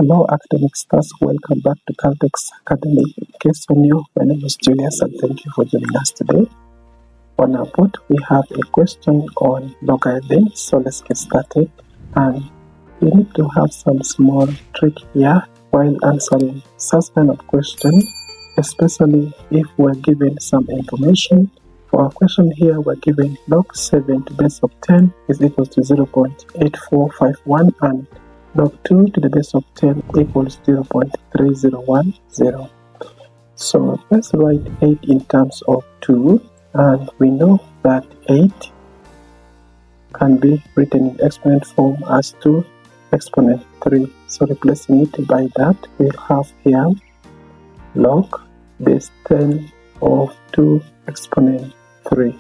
Hello academic stars, welcome back to Caltex Academy. In case you're new, my name is Julius and thank you for joining us today. On our board, we have a question on logarithms, so let's get started. And we need to have some small trick here while answering such kind of question, especially if we're given some information. For our question here, we're given log 7 to the base of 10 is equal to 0.8451 and log 2 to the base of 10 equals 0.3010. So let's write 8 in terms of 2, and we know that 8 can be written in exponent form as 2 exponent 3. So replacing it by that, we'll have here log base 10 of 2 exponent 3.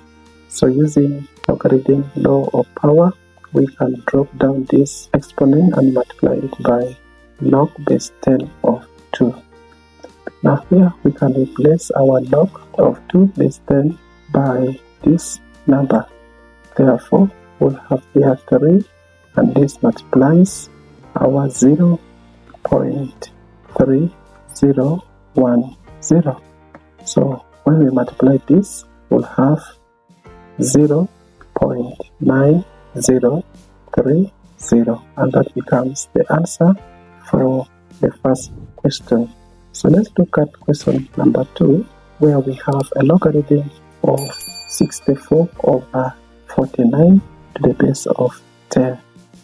So using logarithm law of power, we can drop down this exponent and multiply it by log base 10 of 2. Now here we can replace our log of 2 base 10 by this number. Therefore, we'll have here 3 and this multiplies our 0.3010. So when we multiply this, we'll have 0.9030, and that becomes the answer for the first question. So let's look at question number 2, where we have a logarithm of 64 over 49 to the base of 10.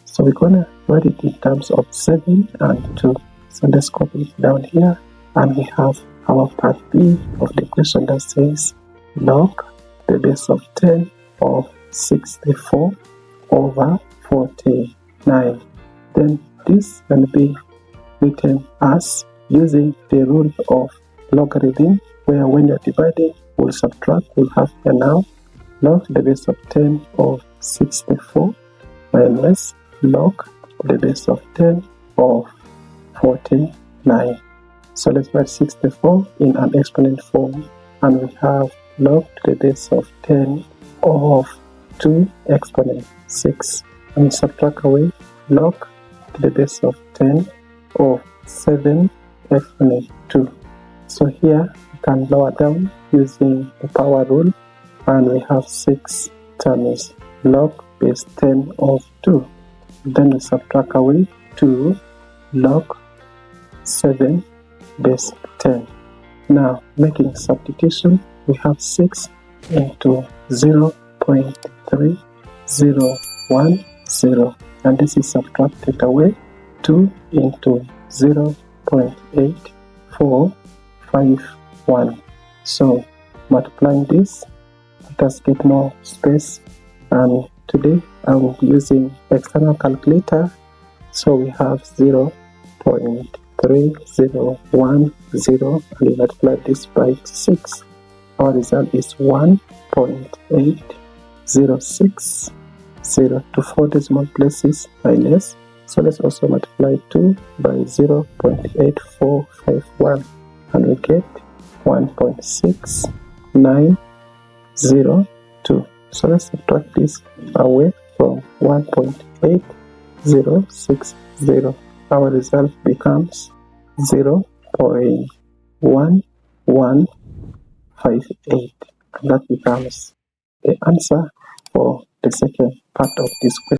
So we're going to write it in terms of 7 and 2. So let's copy it down here, and we have our part B of the question that says log the base of 10 of 64 over 49. Then this can be written as using the rule of logarithm, where when you're dividing, we'll subtract, we'll have here now log the base of 10 of 64 minus log the base of 10 of 49. So let's write 64 in an exponent form, and we have log to the base of 10 of 2 exponent 6, and we subtract away log to the base of 10 of 7 exponent 2. So here we can lower down using the power rule, and we have 6 times log base 10 of 2. Then we subtract away 2 log 7 base 10. Now making substitution, we have 6 into 0.3010, and this is subtracted away 2 into 0.8451. So multiplying this, let us get more space, and today I'm using external calculator. So we have 0.3010 and we multiply this by 6. Our result is 1.8060 to 4 decimal places minus. So let's also multiply 2 by 0.8451 and we get 1.6902. So let's subtract this away from 1.8060. Our result becomes 0.1158, and that becomes the answer for the second part of this question.